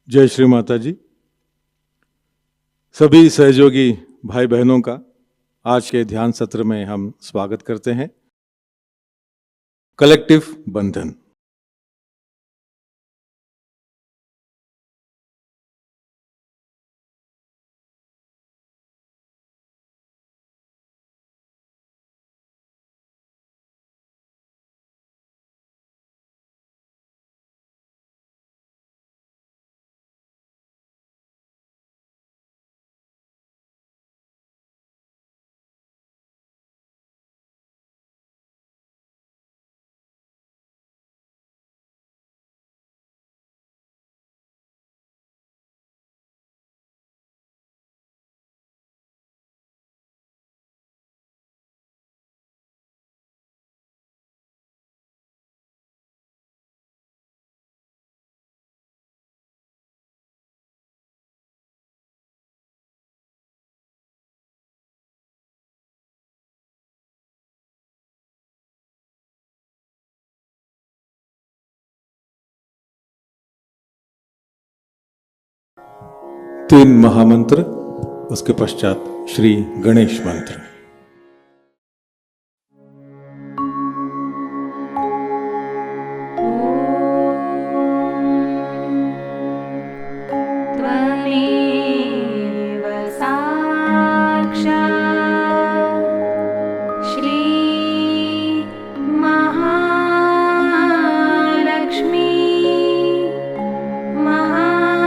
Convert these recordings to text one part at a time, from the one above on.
जय श्री माता जी। सभी सहयोगी भाई बहनों का आज के ध्यान सत्र में हम स्वागत करते हैं। कलेक्टिव बंधन। तीन महामंत्र, उसके पश्चात श्री गणेश मंत्र। त्वमेव साक्षात् श्री महालक्ष्मी महासरस्वती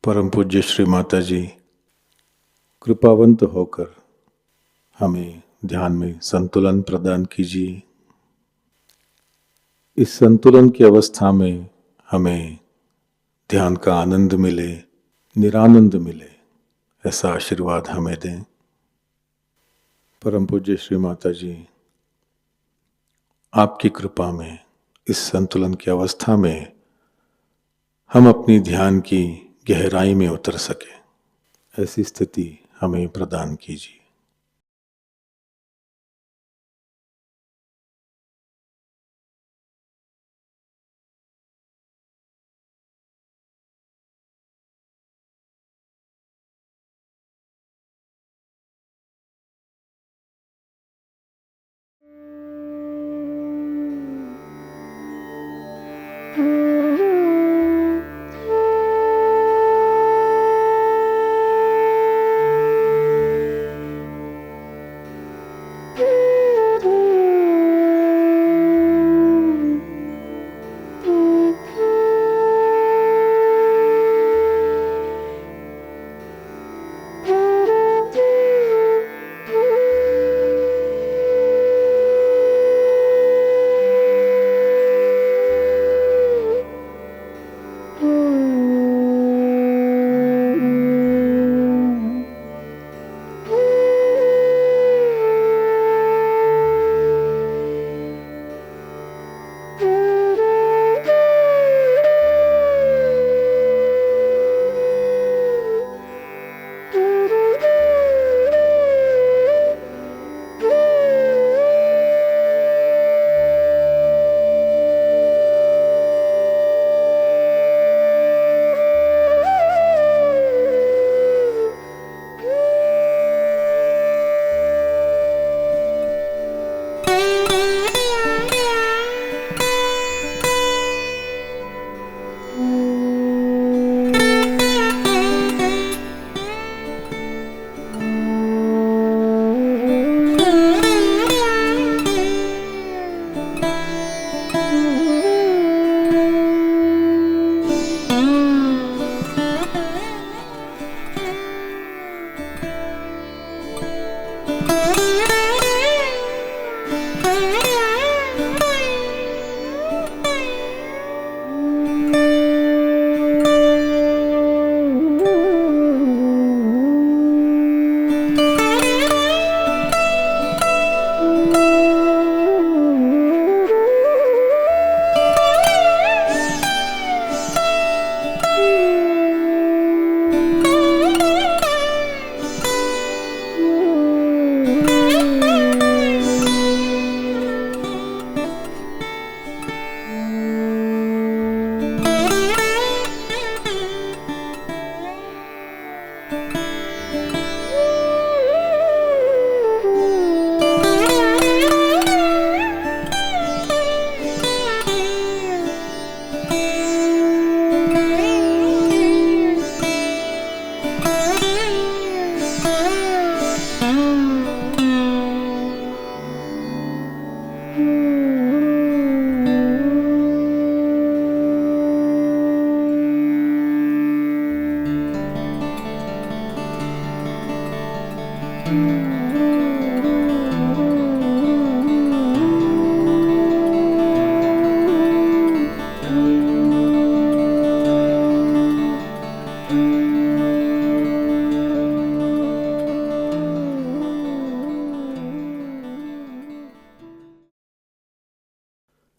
परम पूज्य श्री माता जी कृपावंत होकर हमें ध्यान में संतुलन प्रदान कीजिए। इस संतुलन की अवस्था में हमें ध्यान का आनंद मिले, निरानंद मिले, ऐसा आशीर्वाद हमें दें। परम पूज्य श्री माता जी, आपकी कृपा में इस संतुलन की अवस्था में हम अपनी ध्यान की गहराई में उतर सके, ऐसी स्थिति हमें प्रदान कीजिए।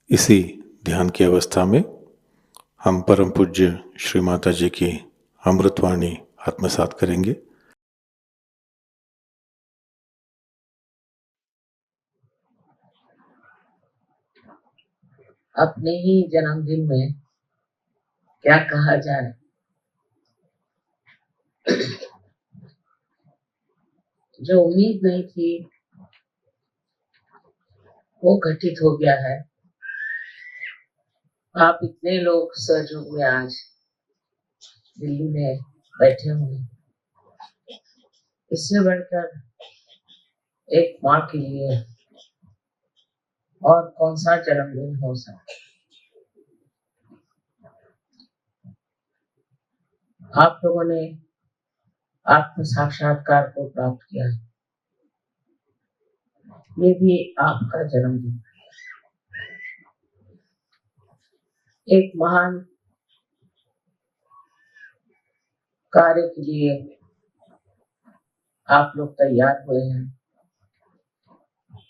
इसी ध्यान की अवस्था में हम परम पूज्य श्री माता जी की अमृतवाणी आत्मसात करेंगे। अपने ही जन्मदिन में क्या कहा जाए। जो उम्मीद नहीं थी वो घटित हो गया है। आप इतने लोग सहयोग में आज दिल्ली में बैठे हुए, इससे बढ़कर एक माँ के लिए और कौन सा जन्मदिन हो सकता। आप लोगों ने आत्म साक्षात्कार को प्राप्त किया है। ये भी आपका जन्मदिन है। एक महान कार्य के लिए आप लोग तैयार हुए हैं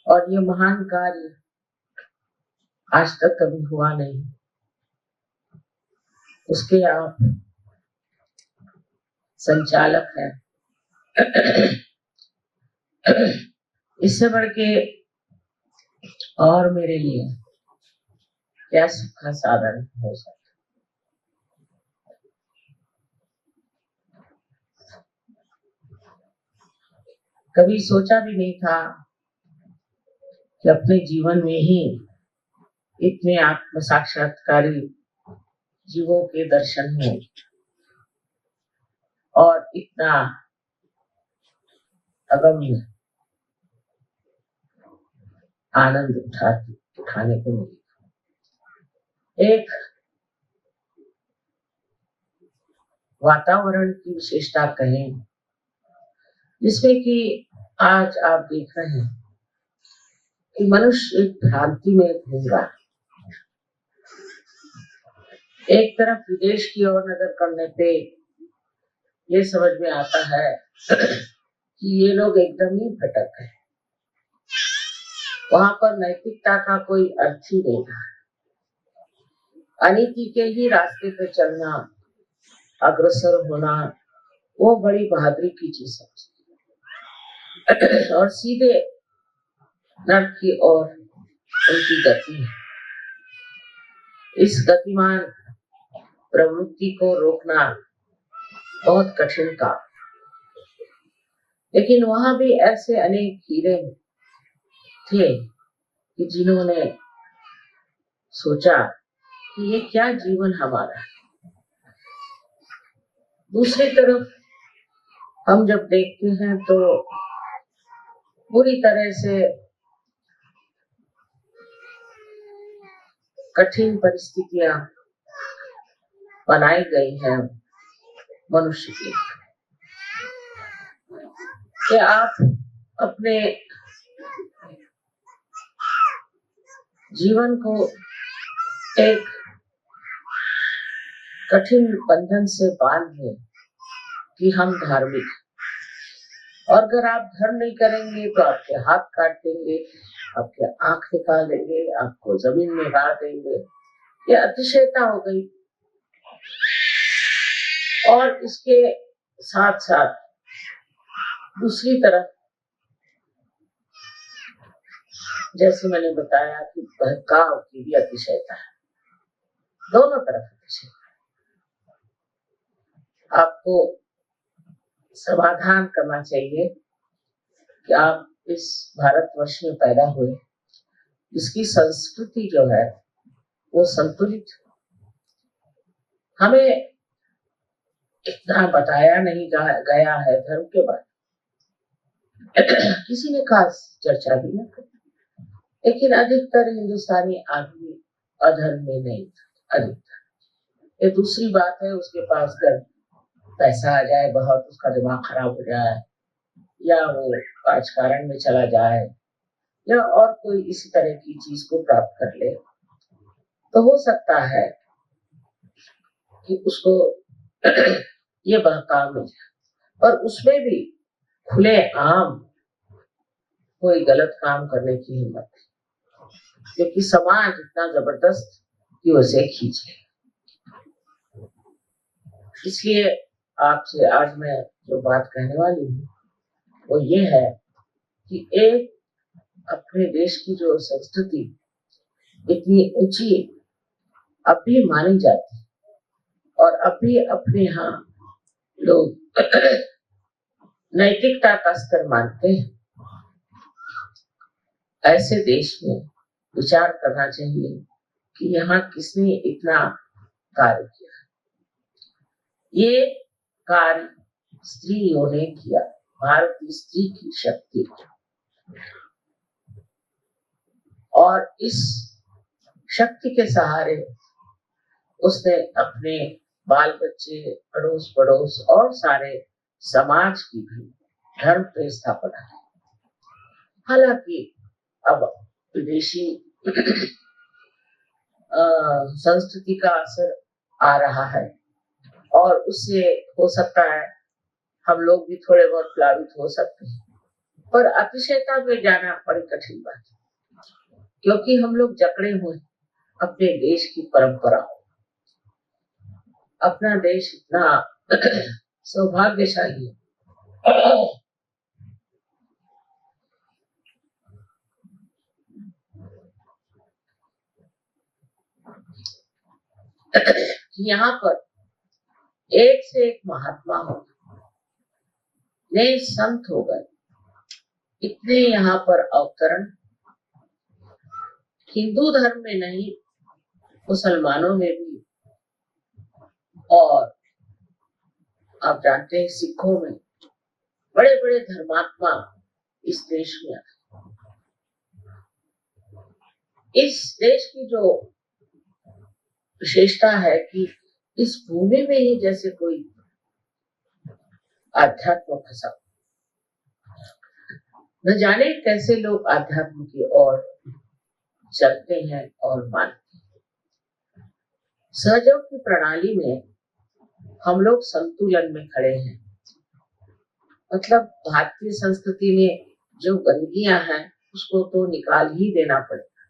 और ये महान कार्य आज तक कभी हुआ नहीं, उसके आप संचालक हैं। इससे बढ़ के और मेरे लिए क्या सुख का साधन हो सकता। कभी सोचा भी नहीं था कि अपने जीवन में ही इतने आत्म साक्षात्कारी जीवों के दर्शन हो और इतना अगम्य आनंद उठाने को मिले। एक वातावरण की विशेषता कहें जिसमें कि आज आप देख रहे हैं कि मनुष्य एक भ्रांति में घूम रहा है। एक तरफ विदेश की ओर नजर करने पे ये समझ में आता है कि ये लोग एकदम ही भटक गए, वहां पर नैतिकता का कोई अर्थ ही नहीं था। अनीति के ही रास्ते पे चलना, अग्रसर होना, वो बड़ी बहादुरी की चीज समझती और सीधे नर्क की ओर उनकी गति है। इस गतिमान प्रवृत्ति को रोकना बहुत कठिन था, लेकिन वहां भी ऐसे अनेक हीरे थे कि जिन्होंने सोचा कि ये क्या जीवन हमारा है। दूसरी तरफ हम जब देखते हैं तो पूरी तरह से कठिन परिस्थितियां बनाई गई हैं मनुष्य की कि आप अपने जीवन को एक कठिन बंधन से बांध लें कि हम धार्मिक, और अगर आप धर्म नहीं करेंगे तो आपके हाथ काट देंगे, आपके आंख निकाल देंगे, आपको जमीन में गाड़ देंगे। ये अतिशयता हो गई। और इसके साथ साथ दूसरी तरफ जैसे मैंने बताया कि बहकाव की भी अतिशयता है। दोनों तरफ अतिशयता। आपको समाधान करना चाहिए कि आप इस भारतवर्ष में पैदा हुए, इसकी संस्कृति जो है वो संतुलित। हमें इतना बताया नहीं गया है धर्म के बारे में। किसी ने खास चर्चा भी न की, लेकिन अधिकतर हिंदुस्तानी आदमी अधर्म में नहीं था, अधिकतर। ये दूसरी बात है, उसके पास अगर पैसा आ जाए बहुत, उसका दिमाग खराब हो जाए, या वो राजकारण में चला जाए, या और कोई इसी तरह की चीज को प्राप्त कर ले, तो हो सकता है कि उसको ये बहकाव मिल जाए। पर उसमें भी खुले आम कोई गलत काम करने की हिम्मत है, क्योंकि समाज इतना जबरदस्त कि उसे खींचे। इसलिए आपसे आज मैं जो बात कहने वाली हूँ वो ये है कि एक अपने देश की जो संस्कृति इतनी ऊंची अब भी मानी जाती है और अब भी अपने यहाँ लोग नैतिकता का स्तर मानते हैं, ऐसे देश में विचार करना चाहिए कि यहाँ किसने इतना कार्य किया। ये कार्य स्त्रियों ने किया, भारतीय स्त्री की शक्ति। और इस शक्ति के सहारे उसने अपने बाल बच्चे, अड़ोस पड़ोस और सारे समाज की भी धर्म पे स्थापना है। हालांकि अब विदेशी संस्कृति का असर आ रहा है और उससे हो सकता है हम लोग भी थोड़े बहुत प्लावित हो सकते हैं, पर अतिशयता में जाना बड़ी कठिन बात है, क्योंकि हम लोग जकड़े हुए अपने देश की परंपरा। अपना देश इतना सौभाग्यशाली है यहाँ पर एक से एक महात्मा हो गए, संत हो गए, इतने यहाँ पर अवतरण हिंदू धर्म में नहीं, मुसलमानों में भी, और आप जानते हैं सिखों में बड़े बड़े धर्मात्मा इस देश में आए। इस देश की जो विशेषता है कि इस भूमि में ही जैसे कोई आध्यात्म फंसा, न जाने कैसे लोग आध्यात्म की ओर चलते हैं और मानते हैं। सहयोग की प्रणाली में हम लोग संतुलन में खड़े हैं, मतलब भारतीय संस्कृति में जो गंदगियां हैं उसको तो निकाल ही देना पड़ेगा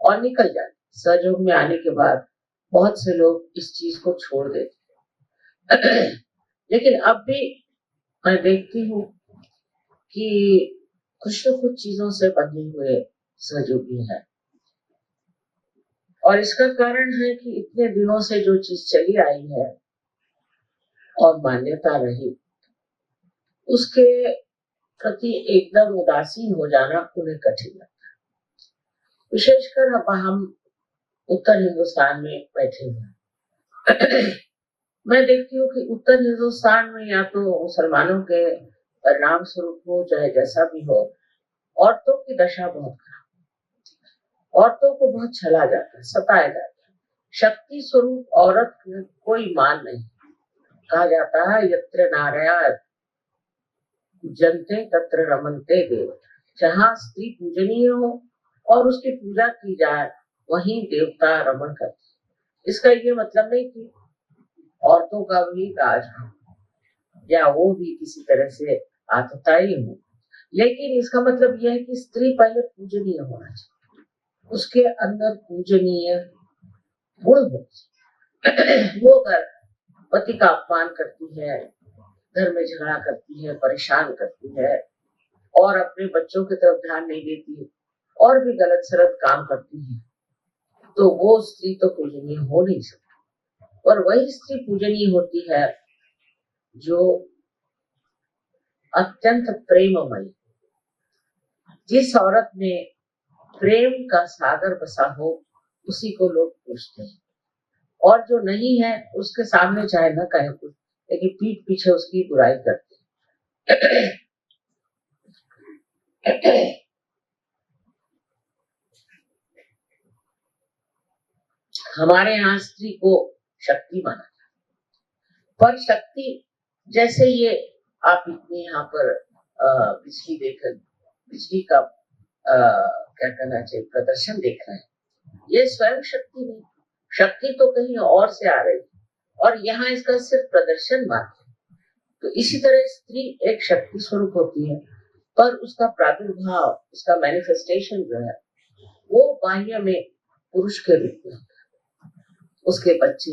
और निकल जाए। सहयोग में आने के बाद बहुत से लोग इस चीज को छोड़ देते लेकिन अब भी मैं देखती हूँ कि कुछ न कुछ चीजों से बंधे हुए सहयोगी हैं, और इसका कारण है कि इतने दिनों से जो चीज चली आई है और मान्यता रही, उसके प्रति एकदम उदासीन हो जाना उन्हें कठिन लगता है। विशेषकर हम उत्तर हिंदुस्तान में बैठे हुए मैं देखती हूँ कि उत्तर हिंदुस्तान में या तो मुसलमानों के परिणाम स्वरूप हो, चाहे जैसा भी हो, औरतों की दशा बहुत खराब। औरतों को बहुत छला जाता है, सताया जाता है। शक्ति स्वरूप औरत कोई मान नहीं। कहा जाता है यत्र नारायण जनते तत्र रमनते देव। जहाँ स्त्री पूजनीय हो और उसकी पूजा की जाए, वहीं देवता रमन करते। इसका ये मतलब नहीं कि औरतों का भी राज हो या वो भी किसी तरह से आतताई हो, लेकिन इसका मतलब यह है कि स्त्री पहले पूजनीय होना चाहिए, उसके अंदर पूजनीय गुण हो। वो अगर पति का अपमान करती है, घर में झगड़ा करती है, परेशान करती है और अपने बच्चों की तरफ ध्यान नहीं देती और भी गलत सलत काम करती है, तो वो स्त्री तो पूजनीय हो नहीं सकती। और वही स्त्री पूजनीय होती है जो अत्यंत प्रेममयी, जिस औरत में प्रेम का सागर बसा हो उसी को लोग पूछते हैं, और जो नहीं है उसके सामने चाहे न कहे कुछ, लेकिन पीठ पीछे उसकी बुराई करते हैं। हमारे यहाँ स्त्री को शक्ति माना जाता, पर शक्ति जैसे ये आप इतने यहाँ पर बिजली देखकर बिजली का क्या कहना चाहिए प्रदर्शन देख रहे हैं, ये स्वयं शक्ति नहीं, शक्ति तो कहीं और से आ रही और यहाँ इसका सिर्फ प्रदर्शन मात्र। तो इसी तरह स्त्री एक शक्ति स्वरूप होती है, पर उसका प्रादुर्भाव, उसका मैनिफेस्टेशन जो है वो बाह्य में पुरुष के रूप में होता है। उसके बच्चे,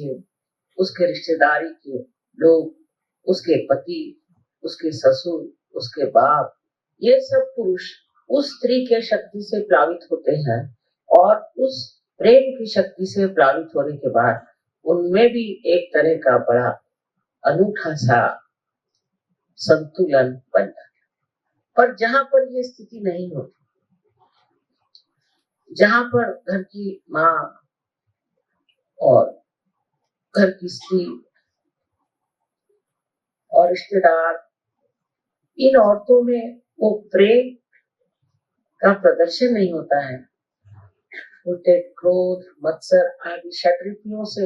उसके रिश्तेदारी के लोग, उसके पति, उसके ससुर, उसके बाप, ये सब पुरुष उस स्त्री के शक्ति से प्लावित होते हैं और उस प्रेम की शक्ति से प्लावित होने के बाद उनमें भी एक तरह का बड़ा अनूठा सा संतुलन बन जाता है। पर जहां पर ये स्थिति नहीं होती, जहां पर घर की माँ और घर की स्त्री और रिश्तेदार, इन औरतों में वो प्रेम का प्रदर्शन नहीं होता है, उल्टे क्रोध, मत्सर आदि षटरिपुओं से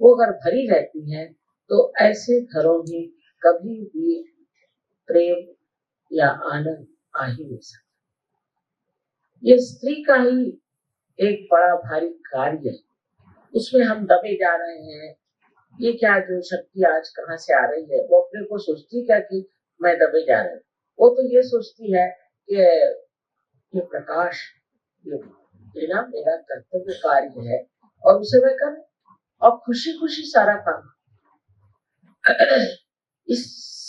वो अगर भरी रहती हैं, तो ऐसे घरों में कभी भी प्रेम या आनंद आ ही नहीं सकता। ये स्त्री का ही एक बड़ा भारी कार्य है, उसमें हम दबे जा रहे हैं। ये क्या जो शक्ति आज कहाँ से आ रही है, वो अपने को सोचती क्या कि मैं दबे जा रही हूँ। वो तो ये सोचती है कि ये प्रकाश ये ना मेरा कर्तव्य कार्य है और उसे मैं करूं और खुशी खुशी सारा काम। इस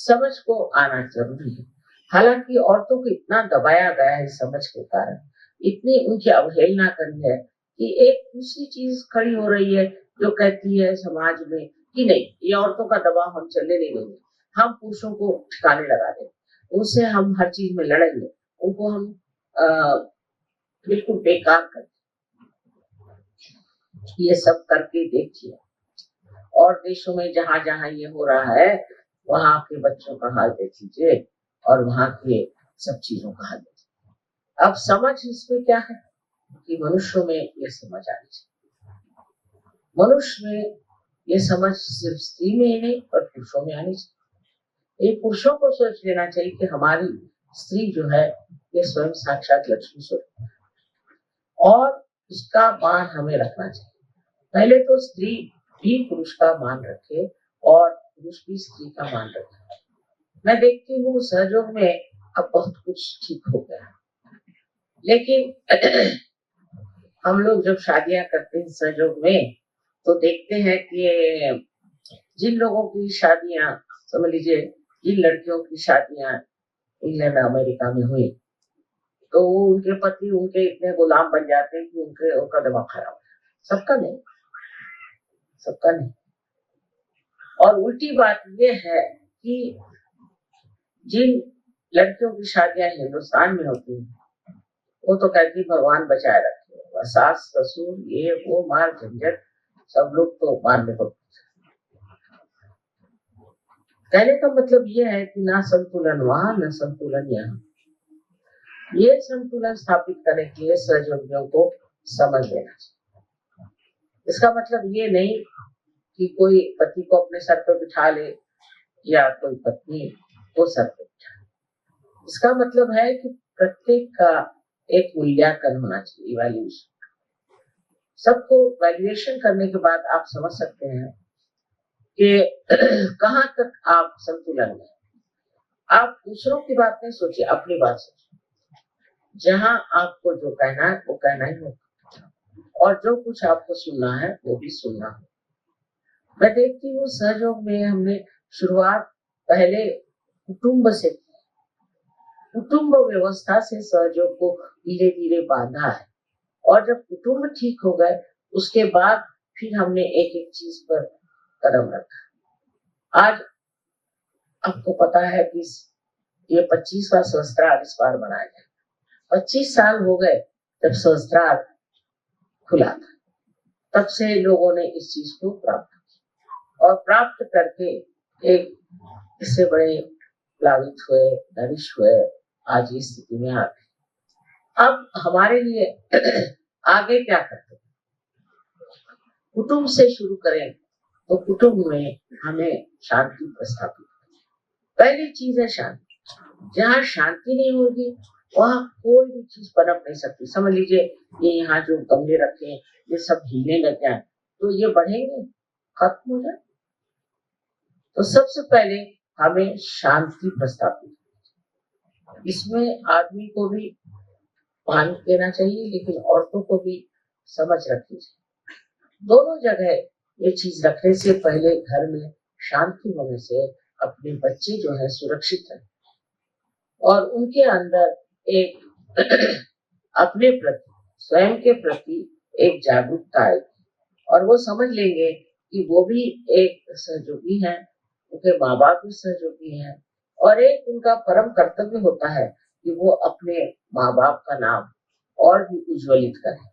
समझ को आना जरूरी है। हालांकि औरतों को इतना दबाया गया है इस समझ के कारण, इतनी उनकी अवहेलना करी है कि एक दूसरी चीज खड़ी हो रही है जो कहती है समाज में कि नहीं, ये औरतों का दबाव हम चलने नहीं देंगे, हम पुरुषों को ठिकाने लगा देंगे, उनसे हम हर चीज में लड़ेंगे, उनको हम बिल्कुल बेकार कर। ये सब करके देखिए, और देशों में जहां जहां ये हो रहा है वहां के बच्चों का हाल देख लीजिए और वहां के सब चीजों का हाल देखिए। अब समझ इसमें क्या है कि मनुष्यों में ये समझ आनी चाहिए। मनुष्य में ये समझ सिर्फ स्त्री में ही नहीं पर पुरुषों में आनी चाहिए। ये पुरुषों को सोच लेना चाहिए कि हमारी स्त्री जो है ये स्वयं साक्षात लक्ष्मी स्वरूप है और उसका मान हमें रखना चाहिए। पहले तो स्त्री भी पुरुष का मान रखे और पुरुष भी स्त्री का मान रखे। मैं देखती हूँ सहयोग में अब बहुत कुछ ठीक हो गया, लेकिन हम लोग जब शादियां करते हैं सहयोग में तो देखते हैं कि जिन लोगों की शादियां, समझ लीजिए जिन लड़कियों की शादियां इंग्लैंड अमेरिका में हुई, तो उनके पति उनके इतने गुलाम बन जाते हैं कि उनका दिमाग खराब है। सबका नहीं। और उल्टी बात यह है कि जिन लड़कियों की शादियां हिंदुस्तान में होती हैं वो तो कहती भगवान बचाए रखे, सास ससुर ये वो मार झंझट सब लोग तो मारने को। कहने का मतलब यह है कि ना संतुलन वहां न संतुलन यहाँ। ये संतुलन स्थापित करने के लिए सहयोगियों को समझ लेना चाहिए। इसका मतलब ये नहीं कि कोई पति को अपने सर पर बिठा ले या कोई पत्नी को सर पर बिठा ले। इसका मतलब है कि प्रत्येक का एक मूल्यांकन होना चाहिए, इवैल्यूएशन। सबको वैल्यूएशन करने के बाद आप समझ सकते हैं कि कहाँ तक आप संतुलन में। आप दूसरों की बात नहीं सोचिए, अपनी बात सोचिए। जहां आपको जो कहना है वो कहना ही होगा और जो कुछ आपको सुनना है वो भी सुनना है। मैं देखती हूँ सहयोग में हमने शुरुआत पहले कुटुंब से की। कुटुंब व्यवस्था से सहयोग को धीरे धीरे बांधा है और जब कुटुंब ठीक हो गए उसके बाद फिर हमने एक एक चीज पर कदम रखा। आज आपको पता है कि ये 25वां सहस्त्रार इस बार मनाया गया। 25 साल हो गए जब सहस्त्रार खुला था, तब से लोगों ने इस चीज को प्राप्त किया और प्राप्त करके एक इससे बड़े प्लावित हुए, नरिश हुए, आज इस स्थिति में आ गए। अब हमारे लिए आगे क्या करते हैं? कुटुंब से शुरू करें तो कुटुंब में हमें शांति प्रस्थापित। पहली चीज है शांति। जहाँ शांति नहीं होगी वहां कोई भी चीज पनप नहीं सकती। समझ लीजिए ये यहाँ जो गमले रखे हैं ये सब हिलने लग जाए तो ये बढ़ेंगे, खत्म हो जाए। तो सबसे पहले हमें शांति प्रस्थापित। इसमें आदमी को भी ध्यान देना चाहिए लेकिन औरतों को भी समझ रखनी चाहिए। दोनों जगह ये चीज रखने से पहले घर में शांति होने से अपने बच्चे जो है सुरक्षित है और उनके अंदर एक अपने प्रति, स्वयं के प्रति एक जागरूकता आएगी और वो समझ लेंगे कि वो भी एक सहयोगी है, उनके माँ बाप भी सहयोगी हैं और एक उनका परम कर्तव्य होता है कि वो अपने माँ बाप का नाम और भी उज्ज्वलित करें।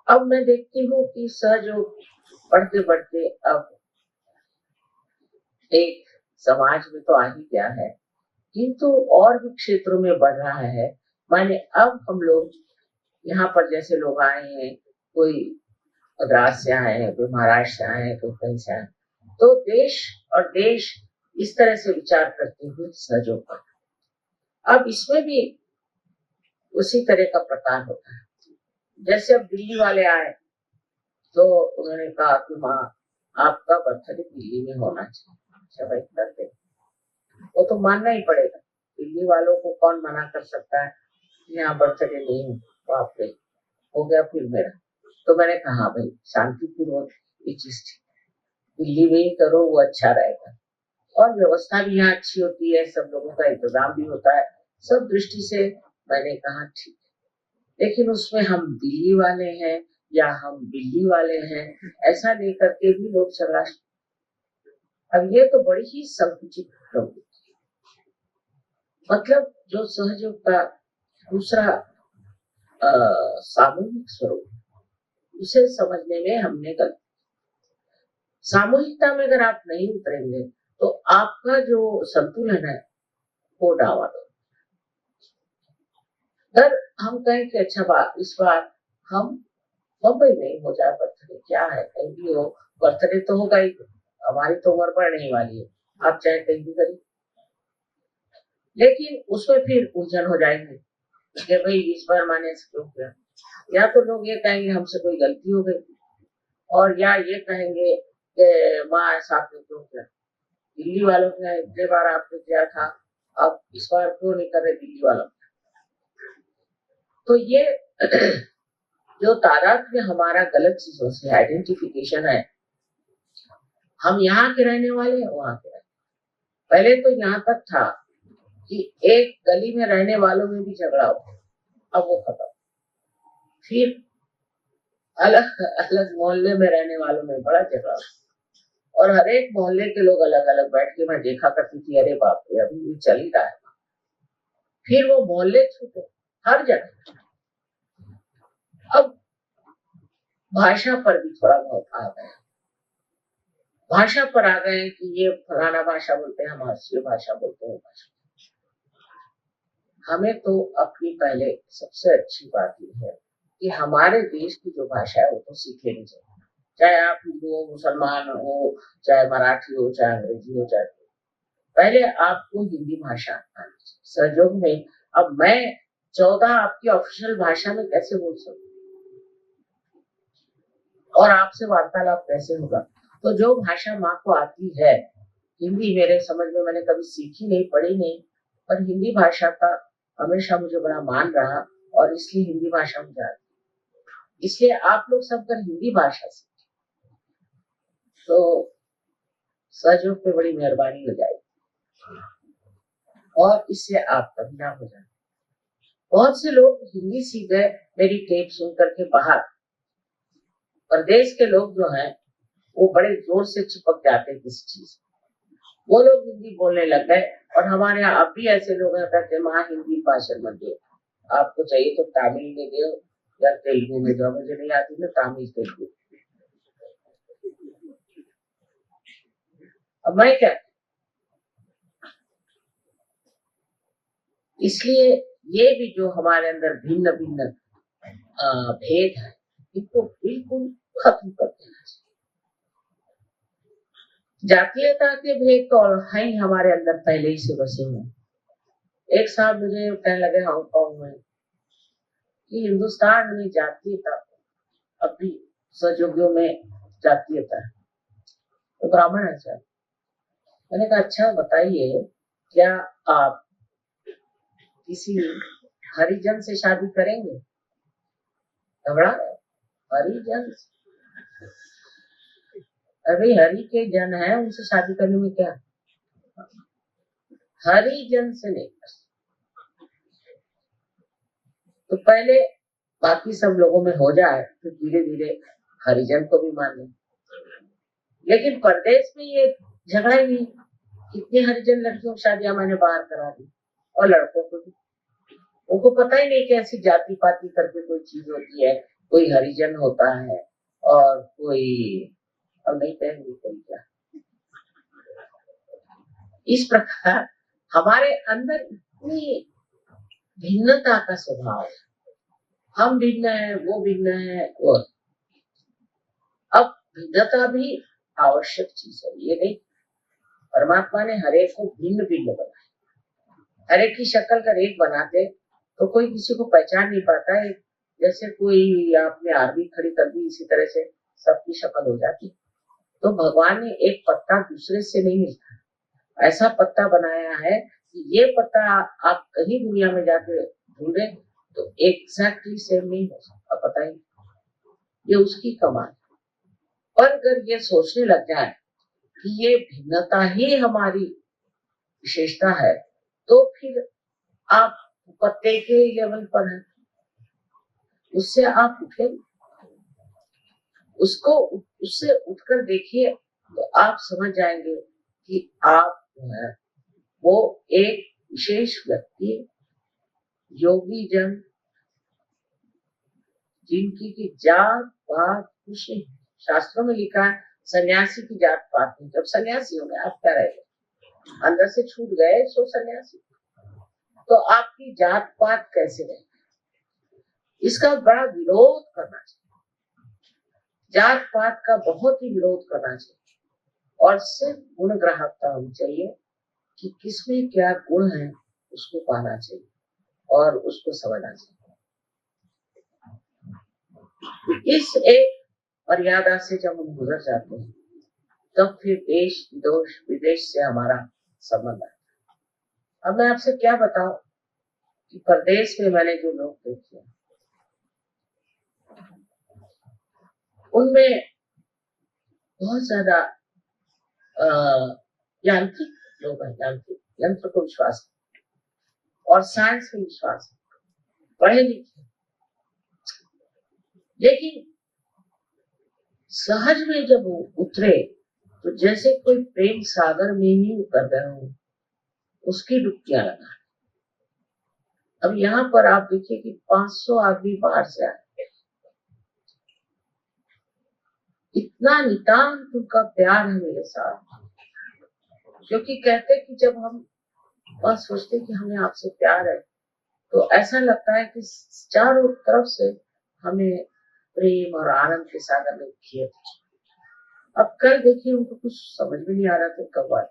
अब मैं देखती हूँ कि सहयोग बढ़ते बढ़ते अब एक समाज में तो आ ही गया है किंतु और भी क्षेत्रों में बढ़ रहा है। माने अब हम लोग यहाँ पर जैसे लोग आए हैं, कोई मद्रास से आए हैं, कोई महाराष्ट्र से आए हैं, कोई कहीं से आए। तो देश और देश इस तरह से विचार करते हुए सहयोग कर। अब इसमें भी उसी तरह का प्रकार होता है। जैसे अब दिल्ली वाले आए तो उन्होंने कहा कि माँ आपका बर्थडे दिल्ली में होना चाहिए। अच्छा भाई कर दे, वो तो मानना ही पड़ेगा। दिल्ली वालों को कौन मना कर सकता है, यहाँ बर्थडे नहीं हो, बाप रे, हो गया फिर मेरा। तो मैंने कहा भाई शांतिपूर्वक ये चीज दिल्ली में ही करो, वो अच्छा रहेगा और व्यवस्था भी यहाँ अच्छी होती है, सब लोगों का इंतजाम भी होता है, सब दृष्टि से मैंने कहा ठीक है। लेकिन उसमें हम दिल्ली वाले हैं या हम दिल्ली वाले हैं ऐसा नहीं करके भी लोग चला। अब ये तो बड़ी ही संकुचित प्रवृत्ति, मतलब जो सहयोग का दूसरा सामूहिक स्वरूप, उसे समझने में हमने गलती। सामूहिकता में अगर आप नहीं उतरेंगे तो आपका जो संतुलन है वो डावाडोल। अगर हम कहें कि अच्छा बात इस बार हम मुंबई में हो जाए बर्थडे, क्या है कहीं भी हो बर्थडे तो होगा ही, हमारी तो उम्र बढ़ने वाली है, आप चाहे कहीं भी करिए। लेकिन उसमें फिर उलझन हो जाएगी कि भाई इस बार माने से क्यों किया, या तो लोग ये कहेंगे हमसे कोई गलती हो गई, और या ये कहेंगे कि माँ ऐसा आपने क्यों किया, दिल्ली वालों ने इतने बार आपने किया था, अब इस बार क्यों नहीं कर रहे दिल्ली वालों। तो ये जो तादात्म्य हमारा गलत चीजों से आइडेंटिफिकेशन है, हम यहाँ के रहने वाले हैं वहां के रहने। पहले तो यहाँ तक था कि एक गली में रहने वालों में भी झगड़ा हो, अब वो खत्म। फिर अलग अलग मोहल्ले में रहने वालों में बड़ा झगड़ा, और हर एक मोहल्ले के लोग अलग अलग बैठ के मैं देखा करती थी, अरे बाप रे अभी भी चल ही रहा है। फिर वो मोहल्ले छूटे हर जगह। अब भाषा पर भी थोड़ा बहुत आ गया, भाषा पर आ गए कि ये फलाना भाषा बोलते हैं, हम ये भाषा बोलते हैं। हमें तो अपनी पहले सबसे अच्छी बात यह है कि हमारे देश की जो भाषा है वो तो सीख लेनी चाहिए, चाहे आप हिंदू हो, मुसलमान हो, चाहे मराठी हो, चाहे अंग्रेजी हो, चाहे पहले आपको हिंदी भाषा आनी चाहिए। सहयोग में अब मैं 14 आपकी ऑफिशियल भाषा में कैसे बोल सकूं और आपसे वार्तालाप कैसे होगा। तो जो भाषा माँ को आती है, हिंदी मेरे समझ में मैंने कभी सीखी नहीं, पढ़ी नहीं, पर हिंदी भाषा का हमेशा मुझे बड़ा मान रहा, और इसलिए हिंदी भाषा मुझे आती। इसलिए आप लोग सब कर हिंदी भाषा सीखें तो सहयोग पे बड़ी मेहरबानी हो जाएगी और इससे आप कभी हो जाए। बहुत से लोग हिंदी सीख गए मेरी टेप सुन करके बाहर, प्रदेश के लोग जो हैं वो बड़े जोर से चिपक जाते हैं किसी चीज, वो लोग हिंदी बोलने लग गए। और हमारे यहाँ अब भी ऐसे लोग हैं कहते हैं माँ हिंदी भाषण मत दो, आपको चाहिए तो तमिल में दो या तेलुगु में दो, मुझे नहीं आती ना तमिल तेलुगु। अब मैं क्या, इसलिए ये भी जो हमारे अंदर भिन्न भिन्न भेद है, इनको बिल्कुल खत्म कर देना चाहिए। जातीयता के भेद तो है ही हमारे अंदर पहले ही से बसे हुए। एक साहब मुझे कहने लगे हांगकांग में कि हिंदुस्तान में जातीयता अभी सहयोगियों में जातीयता है, तो ब्राह्मण है सर। मैंने कहा अच्छा बताइए, क्या आप किसी हरिजन से शादी करेंगे? झगड़ा हरिजन से, अरे हरि के जन है, उनसे शादी करने में क्या, हरिजन से नहीं। तो पहले बाकी सब लोगों में हो जाए तो धीरे धीरे हरिजन को भी मान लें। लेकिन परदेश में ये झगड़ा ही नहीं, कितनी हरिजन लड़कियों की शादियां मैंने बाहर करा दी, और लड़कों को भी, उनको पता ही नहीं कि ऐसी जाति पाति करके कोई चीज होती है, कोई हरिजन होता है और कोई, अब नहीं कहेंगे कोई क्या। इस प्रकार हमारे अंदर इतनी भिन्नता का स्वभाव है, हम भिन्न है, वो भिन्न है, वो। अब भिन्नता भी आवश्यक चीज है, ये नहीं परमात्मा ने हर एक को भिन्न भिन्न बनाया। हर एक की शक्ल अगर एक बनाते तो कोई किसी को पहचान नहीं पाता है। जैसे कोई आपने आर्मी खड़ी कर दी, इसी तरह से सबकी शक्ल हो जाती। तो भगवान ने एक पत्ता दूसरे से नहीं मिलता, ऐसा पत्ता बनाया है कि ये पत्ता आप कहीं दुनिया में जाके ढूंढे तो एग्जैक्टली सेम नहीं हो सकता, पता ही। ये उसकी कमाल। पर अगर ये सोचने लग जाए कि ये भिन्नता ही हमारी विशेषता है, तो फिर आप पत्ते के लेवल पर हैं, उससे आप उठे, उसको उससे उठकर देखिए तो आप समझ जाएंगे कि आप जो है वो एक विशेष व्यक्ति, योगी जन, जिनकी की जात पात कुछ नहीं। शास्त्रों में लिखा है सन्यासी की जात पात नहीं। जब सन्यासी हो गए आप क्या रहेगा, अंदर से छूट गए सो सन्यासी, तो आपकी जात पात कैसे रहे? इसका बड़ा विरोध करना चाहिए, जात पात का बहुत ही विरोध करना चाहिए, और सिर्फ गुण ग्राहकता होनी चाहिए कि किसमें क्या गुण है उसको पाना चाहिए और उसको समझना चाहिए। इस एक मर्यादा से जब हम गुजर जाते हैं तब फिर देश विदेश से हमारा संबंध आता है। अब मैं आपसे क्या बताऊं कि प्रदेश में मैंने जो लोग देखे उनमें बहुत ज्यादा यांत्रिक लोग हैं, यांत्रिक, यंत्र को विश्वास और साइंस में विश्वास, पढ़े लिखे, लेकिन सहज में जब वो उतरे तो जैसे कोई प्रेम सागर में ही उतर गए हो, उसकी डुबकियां लगा। अब यहाँ पर आप देखिए कि 500 आदमी बाहर से आए, इतना नितांत उनका प्यार है मेरे साथ, क्योंकि कहते कि जब हम बस सोचते कि हमें आपसे प्यार है तो ऐसा लगता है कि चारों तरफ से हमें प्रेम और आनंद के सागर में घिरे। अब कल देखिए उनको कुछ समझ में नहीं आ रहा था कब आए,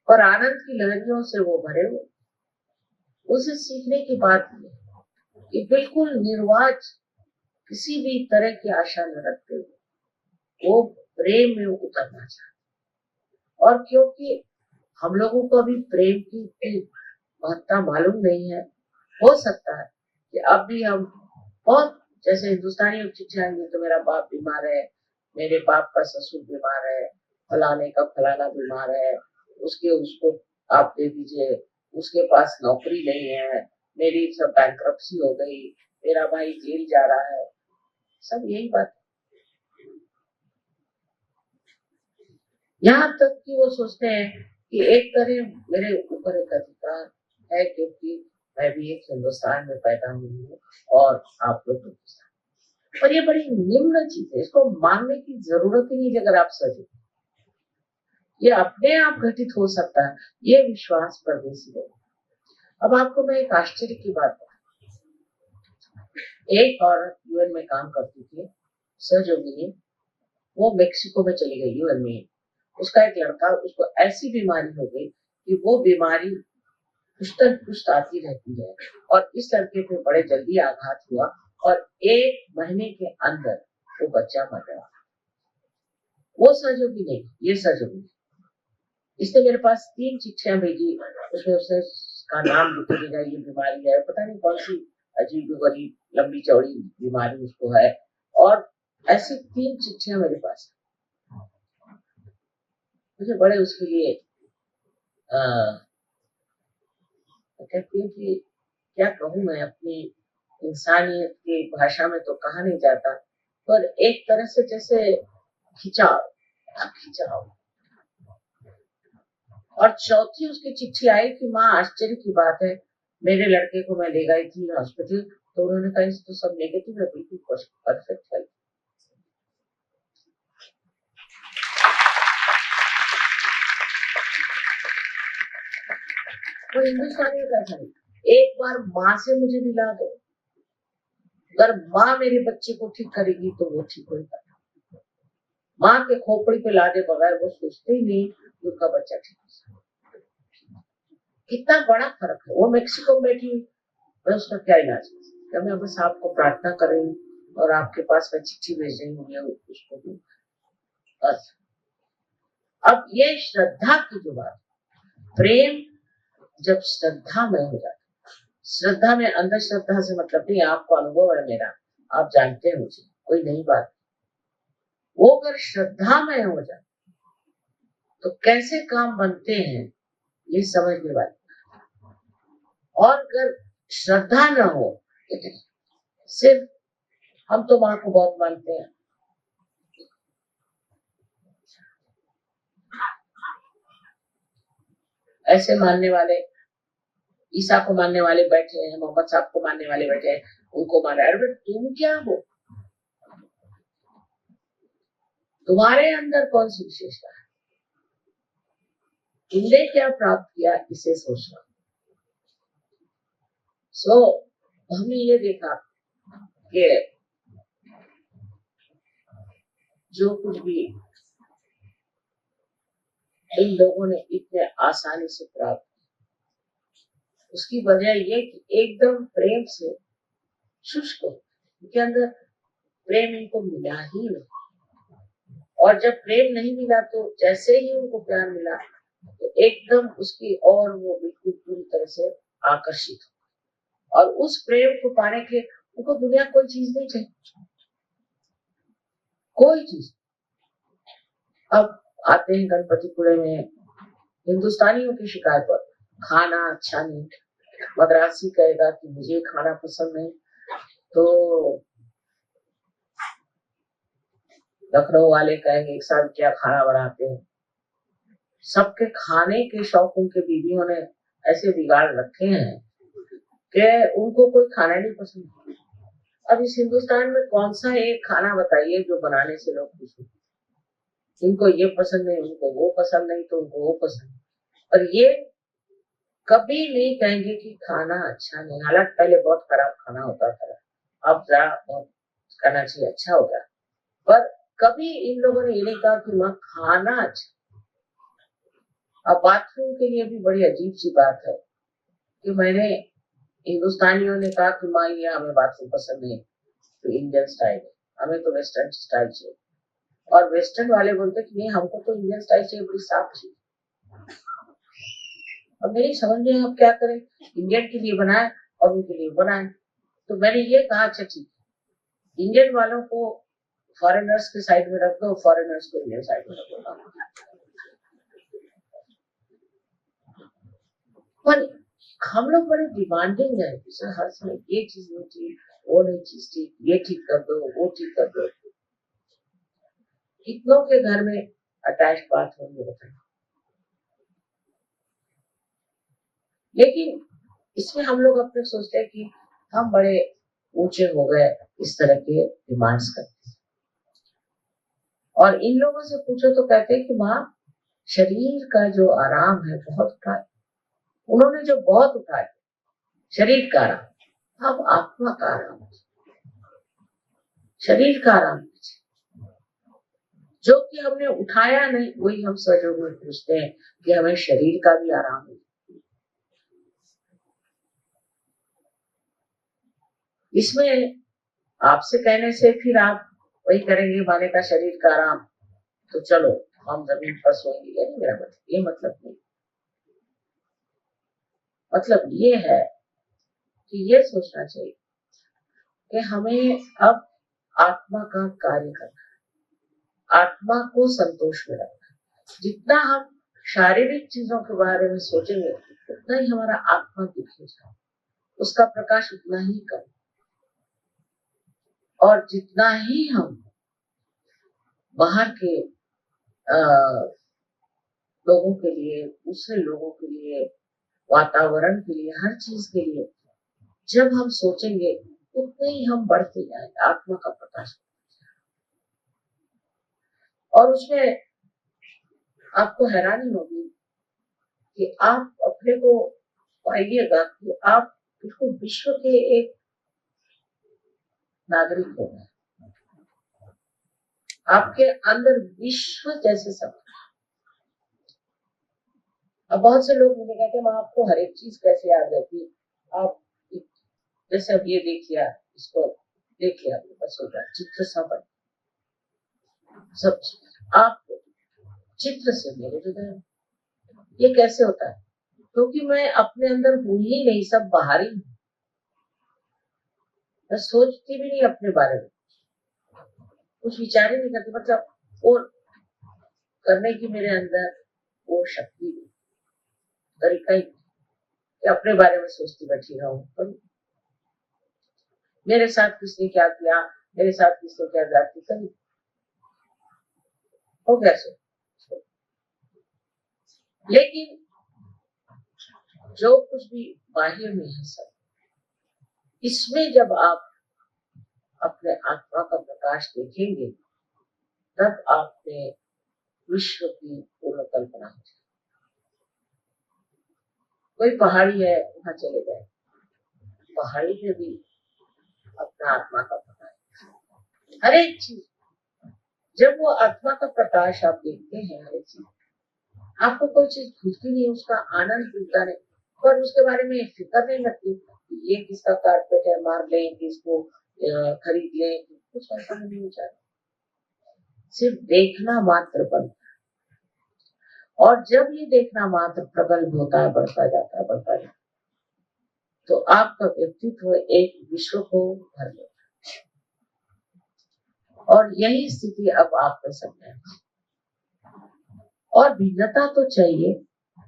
और आनंद की लहरियों से वो भरे हुए। उसे सीखने की बात है कि बिल्कुल निर्वाच, किसी भी तरह की आशा न रखते हुए वो प्रेम में उतरना चाहते। और क्योंकि हम लोगों को अभी प्रेम की महत्ता मालूम नहीं है, हो सकता है कि अब भी हम बहुत, जैसे हिंदुस्तानी चिट्ठी आएंगे तो मेरा बाप बीमार है, मेरे बाप का ससुर बीमार है, फलाने का फलाना बीमार है, उसको आप दे दीजिए, उसके पास नौकरी नहीं है, मेरी सब बैंक्रप्सी हो गई, मेरा भाई जेल जा रहा है, सब यही बात। यहाँ तक कि वो सोचते हैं कि एक तरह मेरे ऊपर एक अधिकार है क्योंकि मैं भी एक हिंदुस्तान में पैदा हुई हूँ और आप लोग हिंदुस्तान। पर ये बड़ी निम्न चीज है, इसको मानने की जरूरत ही नहीं अगर आप सजे, ये अपने आप घटित हो सकता है, ये विश्वास परदेशी है। अब आपको मैं एक आश्चर्य की बात बताऊं, एक औरत यूएन में काम करती थी, सहयोगिनी, वो मेक्सिको में चली गई यूएन में। उसका एक लड़का, उसको ऐसी बीमारी हो गई कि वो बीमारी पुष्ट आती रहती है, और इस लड़के पे बड़े जल्दी आघात हुआ और 1 महीने के अंदर वो बच्चा मर गया। वो सहयोगी नहीं, ये सहयोगी। इसने मेरे पास 3 चिट्ठियां भेजी, उसमें उसने का नाम लिख के भेजा, ये बीमारी है, पता नहीं कौन सी अजीब गरीब लंबी चौड़ी बीमारी उसको है, और ऐसी 3 चिट्ठियां मेरे पास। मुझे बड़े उसके लिए कहती हूँ कि क्या कहूँ मैं, अपनी इंसानियत की भाषा में तो कहा नहीं जाता, पर एक तरह से जैसे खिंचाव। और चौथी उसकी चिट्ठी आई कि माँ आश्चर्य की बात है, मेरे लड़के को मैं ले गई थी हॉस्पिटल, तो उन्होंने कहा इस तो सब नेगेटिव है, बिल्कुल परफेक्ट है। तो हिंदुस्तानी का ऐसा नहीं, एक बार माँ से मुझे मिला दो, अगर माँ मेरे बच्चे को ठीक करेगी तो वो ठीक होगा। माँ के खोपड़ी पे लादे बगैर वो सोचते ही नहीं कि उनका बच्चा ठीक है। कितना बड़ा फर्क है। वो मेक्सिको में बैठी, मैं उसका क्या इलाज है? मैं बस आपको प्रार्थना कर रही हूँ और आपके पास मैं चिट्ठी भेज रही हूँ उसको दूँ। बस। अब ये श्रद्धा की जो बात, प्रेम जब श्रद्धा में हो जाता, श्रद्धा में अंधश्रद्धा से मतलब नहीं, आपको अनुभव है मेरा, आप जानते हैं मुझे, कोई नई बात। वो अगर श्रद्धा में हो जाए तो कैसे काम बनते हैं ये समझने वाली। और अगर श्रद्धा न हो, सिर्फ हम तो माँ को बहुत मानते हैं, ऐसे मानने वाले, ईसा को मानने वाले बैठे हैं, मोहम्मद साहब को मानने वाले बैठे हैं, उनको माना। अरे तुम क्या हो, तुम्हारे अंदर कौन सी विशेषता है, तुमने क्या प्राप्त किया, इसे सोचना। हमने ये देखा कि जो कुछ भी इन लोगों ने इतने आसानी से प्राप्त, उसकी वजह ये कि एकदम प्रेम से शुष्क, उनके अंदर प्रेम इनको मिला ही नहीं। और जब प्रेम नहीं मिला तो जैसे ही उनको प्यार मिला तो एकदम उसकी और वो बिल्कुल पूरी तरह से आकर्षित, और उस प्रेम को पाने के उनको दुनिया कोई चीज नहीं चाहिए, कोई चीज। अब आते हैं गणपतिपुरे में हिंदुस्तानियों की शिकायत पर, खाना अच्छा नहीं, मद्रासी कहेगा कि मुझे खाना पसंद नहीं, तो लखनऊ वाले कहेंगे एक साथ क्या खाना बनाते हैं। सबके खाने के शौक उनके बीवियों ने ऐसे बिगाड़ रखे हैं कि उनको कोई खाना नहीं पसंद। अब इस हिंदुस्तान में कौन सा एक खाना बताइए जो बनाने से लोग खुश हो। इनको ये पसंद नहीं, उनको वो पसंद नहीं, तो उनको वो पसंद। और ये कभी नहीं कहेंगे कि खाना अच्छा नहीं, हालांकि पहले बहुत खराब खाना होता था, अब जरा बहुत कहना चाहिए अच्छा हो गया, पर कभी इन लोगों ने ये नहीं कहा कि माँ खाना अच्छा। अब बाथरूम के लिए भी बड़ी अजीब सी बात है कि मैंने, हिंदुस्तानियों ने कहा कि माँ ये हमें बाथरूम पसंद नहीं, तो इंडियन स्टाइल, हमें तो वेस्टर्न स्टाइल चाहिए। और वेस्टर्न वाले बोलते कि नहीं हमको तो इंडियन स्टाइल चाहिए, बड़ी साफ चाहिए। अब मेरी समझ में हम क्या करें, इंडियन के लिए बनाए और उनके लिए बनाए। तो मैंने ये कहा अच्छा ठीक, इंडियन वालों को फॉरेनर्स के साइड में रख दो, फॉरेनर्स को इंडियन साइड में रख दो। पर हम लोग बड़े डिमांडिंग है, हर समय ये चीज नहीं चाहिए, वो नहीं चीज ठीक, ये ठीक कर दो, वो ठीक कर दो। कितनों के घर में अटैच बाथरूम होता है, लेकिन इसमें हम लोग अपने सोचते हैं कि हम बड़े ऊंचे हो गए इस तरह के डिमांड्स करते हैं। और इन लोगों से पूछो तो कहते हैं कि माँ शरीर का जो आराम है बहुत उठाए, उन्होंने जो बहुत उठाए शरीर का आराम, अब आत्मा का आराम, शरीर का आराम जो कि हमने उठाया नहीं, वही हम सहयोग में पूछते हैं कि हमें शरीर का भी आराम है। इसमें आपसे कहने से फिर आप वही करेंगे, माने का शरीर का आराम, तो चलो हम जमीन पर सोएंगे, ये नहीं मेरा मतलब, ये मतलब नहीं। मतलब ये है कि ये सोचना चाहिए कि हमें अब आत्मा का कार्य करना है, आत्मा को संतोष में रखना है। जितना हम शारीरिक चीजों के बारे में सोचेंगे उतना ही हमारा आत्मा दुखी होगा, उसका प्रकाश उतना ही कम। और जितना ही हम बाहर के लोगों के लिए, दूसरे लोगों के लिए, वातावरण के लिए, हर चीज के लिए जब हम सोचेंगे उतने ही हम बढ़ते जाएंगे, आत्मा का प्रकाश। और उसमें आपको हैरानी होगी कि आप अपने को पाइएगा कि आप बिल्कुल विश्व के एक नागरिक हो गए। आपके अंदर विश्व जैसे सब। अब बहुत से लोग मुझे कहते हैं माँ आपको हर एक चीज कैसे याद रहती, आप जैसे अब ये देख लिया, इसको देख लिया, बस हो गया, चित्र सा बन सब। आप चित्र से मेरे हृदय, ये कैसे होता है? क्योंकि मैं अपने अंदर हूं ही नहीं, सब बाहर ही हूं। मैं सोचती भी नहीं अपने बारे में, कुछ विचार ही नहीं करती, मतलब और करने की मेरे अंदर वो शक्ति नहीं, तरीका ही नहीं कि अपने बारे में सोचती बैठी रहूं। मेरे साथ किसने क्या किया, मेरे साथ किसने क्या जाती कभी हो कैसे। लेकिन जो कुछ भी बाहर में है सब, इसमें जब आप अपने आत्मा का प्रकाश देखेंगे तब आपने विश्व की पूर्ण कल्पना हो। कोई पहाड़ी है वहां चले गए, पहाड़ी में भी अपना आत्मा का प्रकाश, हर एक चीज, जब वो आत्मा का प्रकाश आप देखते हैं, हर एक चीज आपको कोई चीज भूलती नहीं, उसका आनंद भूलता नहीं, पर उसके बारे में फिक्र नहीं लगती ये किसका कारपेट है, मार लें कि इसको खरीद लें, कुछ ऐसा नहीं हो जाता। सिर्फ देखना मात्र बनता है, और जब ये देखना मात्र प्रगल्भ होता है, बढ़ता जाता है, बढ़ता जाता है, तो आपका व्यक्तित्व एक विश्व को भर लेता है। और यही स्थिति अब आप में सब है। और भिन्नता तो चाहिए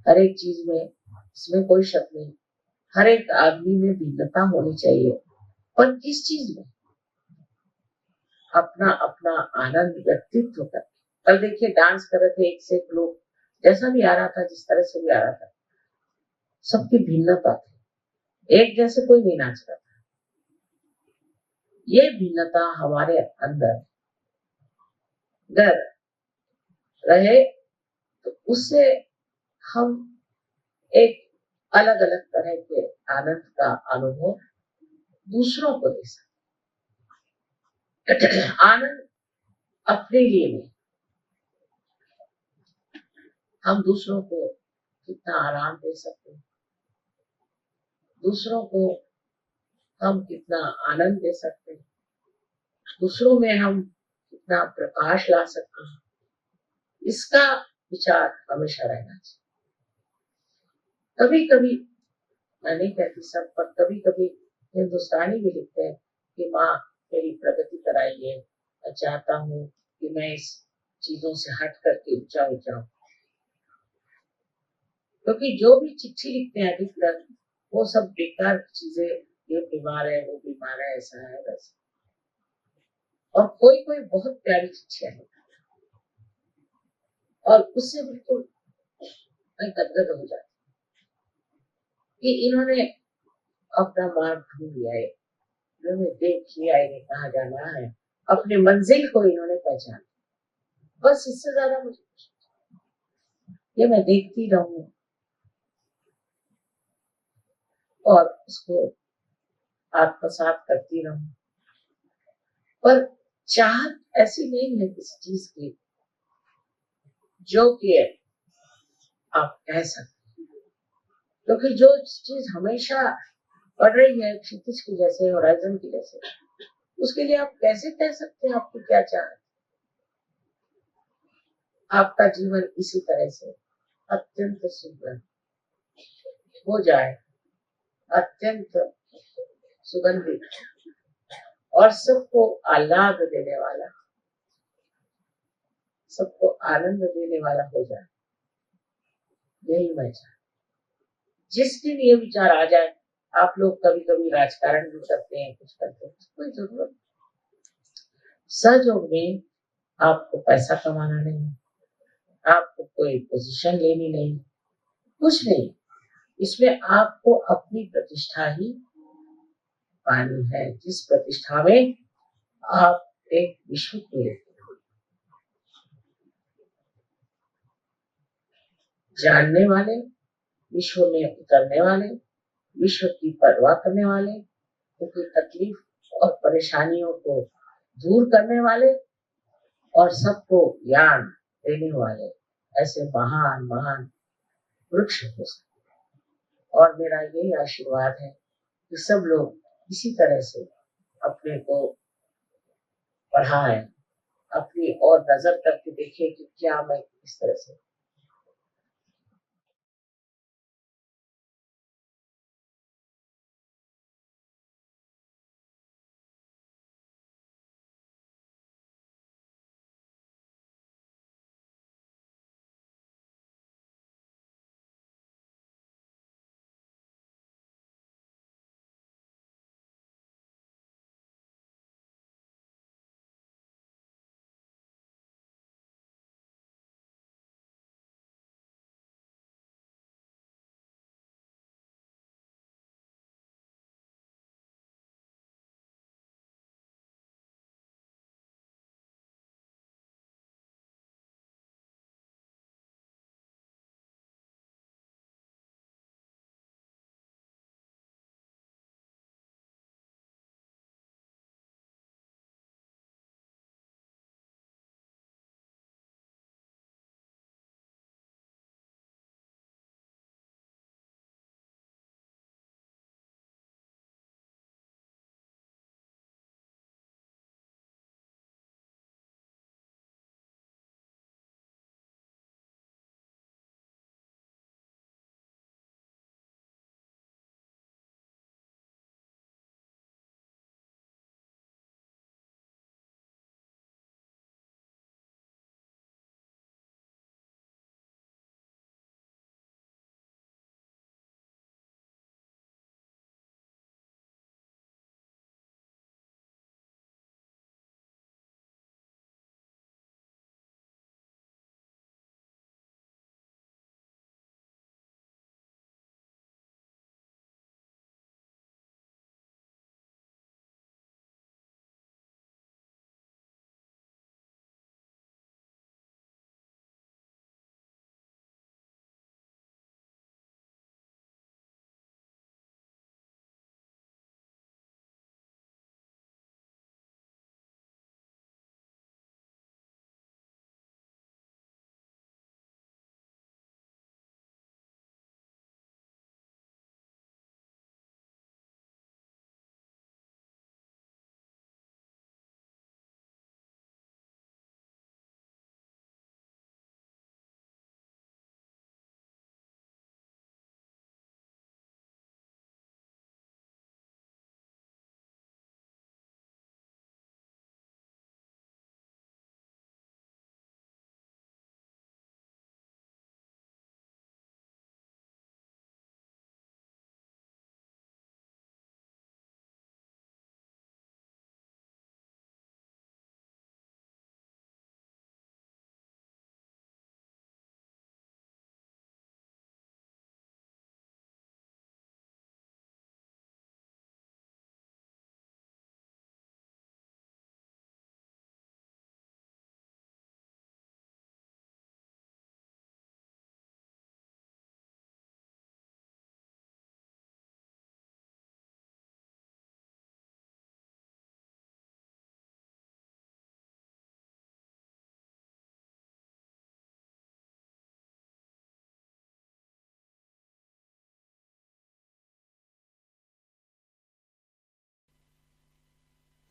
हर एक चीज में, इसमें कोई शक नहीं, हर एक आदमी में भिन्नता होनी चाहिए, पर किस चीज में? अपना अपना आनंद व्यक्तित्व कर। कल देखिए डांस कर रहे थे एक से एक लोग, जैसा भी आ रहा था, जिस तरह से भी आ रहा था, सबकी भिन्नता थी, एक जैसे कोई नहीं नाच रहा था। ये भिन्नता हमारे अंदर अगर रहे तो उससे हम एक अलग अलग तरह के आनंद का अनुभव दूसरों को दे सकते। आनंद अपने लिए नहीं, हम दूसरों को कितना आराम दे सकते हैं, दूसरों को हम कितना आनंद दे सकते हैं, दूसरों में हम कितना प्रकाश ला सकते हैं, इसका विचार हमेशा रहना चाहिए। कभी कभी, मैं नहीं कहती सब, पर कभी कभी हिंदुस्तानी भी लिखते हैं कि माँ मेरी प्रगति कराइए, मैं चाहता हूँ कि मैं इस चीजों से हट करके ऊंचा हो जाऊं। क्योंकि जो भी चिट्ठी लिखते हैं अधिकतर वो सब बेकार चीजें, ये बीमार है, वो बीमार है, ऐसा है वैसा, और कोई कोई बहुत प्यारी चिट्ठियां लिखता है, और उससे बिल्कुल मैं गदगद हो जाती कि इन्होंने अपना मार्ग ढूंढ लिया है, इन्होंने देख लिया इन्हें कहाँ जाना है, अपनी मंजिल को इन्होंने पहचाना, बस इससे ज्यादा मुझे कुछ नहीं। ये मैं देखती रहूं और उसको आत्मसात करती रहूं, पर चाहत ऐसी नहीं है किसी चीज की जो कि आप कह सकते, क्योंकि जो चीज हमेशा बढ़ रही है क्षितिज की जैसे, होराइजन की जैसे, उसके लिए आप कैसे कह सकते हैं आपको क्या चाहत। आपका जीवन इसी तरह से अत्यंत सुंदर हो जाए, अत्यंत सुगंधित और सबको आह्लाद देने वाला, सबको आनंद देने वाला हो जाए, यही मैं चाहता। जिस दिन ये विचार आ जाए, आप लोग कभी कभी राजकारण भी करते हैं, कुछ करते हैं, कोई जरूरत नहीं। सहयोग में आपको पैसा कमाना नहीं, आपको कोई पोजीशन लेनी नहीं, कुछ नहीं, इसमें आपको अपनी प्रतिष्ठा ही पानी है, जिस प्रतिष्ठा में आप एक विश्व के जानने वाले, विश्व में उतरने वाले, विश्व की परवाह करने वाले, उनकी तकलीफ और परेशानियों को दूर करने वाले और सबको ज्ञान देने वाले ऐसे महान महान वृक्ष हो सके। और मेरा यही आशीर्वाद है कि सब लोग इसी तरह से अपने को पढ़ाएं, अपनी और नजर करके देखें कि क्या मैं इस तरह से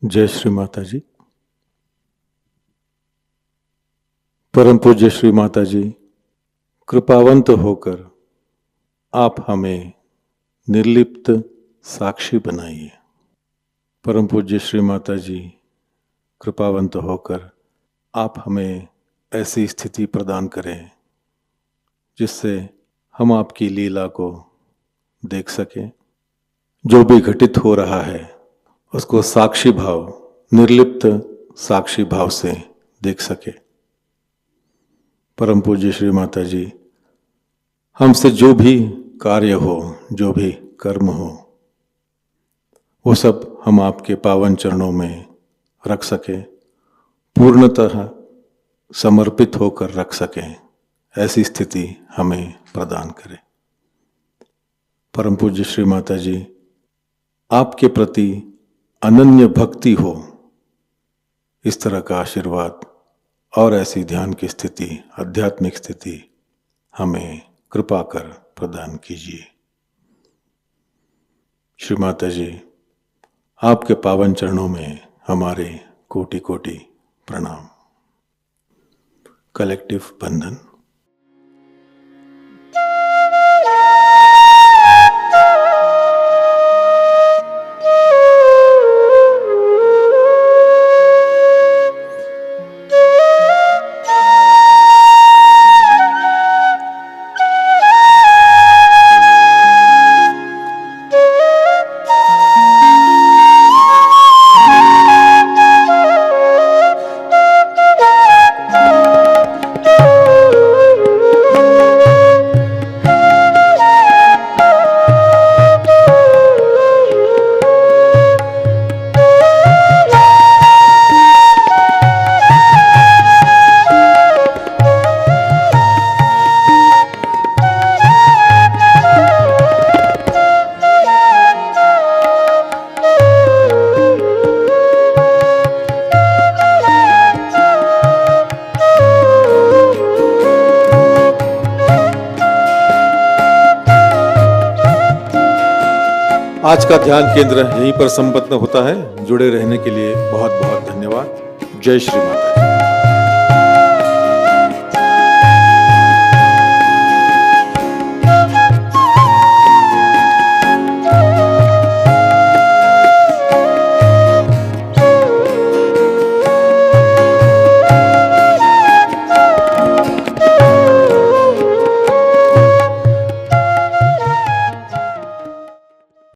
जय श्री माता जी। परम पूज्य श्री माता जी, कृपावंत होकर आप हमें निर्लिप्त साक्षी बनाइए। परम पूज्य श्री माता जी, कृपावंत होकर आप हमें ऐसी स्थिति प्रदान करें जिससे हम आपकी लीला को देख सकें। जो भी घटित हो रहा है उसको साक्षी भाव, निर्लिप्त साक्षी भाव से देख सके। परम पूज्य श्री माता जी, हमसे जो भी कार्य हो, जो भी कर्म हो, वो सब हम आपके पावन चरणों में रख सके, पूर्णतः समर्पित होकर रख सकें, ऐसी स्थिति हमें प्रदान करें। परम पूज्य श्री माता जी, आपके प्रति अनन्य भक्ति हो, इस तरह का आशीर्वाद और ऐसी ध्यान की स्थिति, आध्यात्मिक स्थिति हमें कृपा कर प्रदान कीजिए। श्री माता जी, आपके पावन चरणों में हमारे कोटि कोटि प्रणाम। कलेक्टिव बंधन। आज का ध्यान केंद्र यहीं पर संपन्न होता है। जुड़े रहने के लिए बहुत बहुत धन्यवाद। जय श्री माता जी।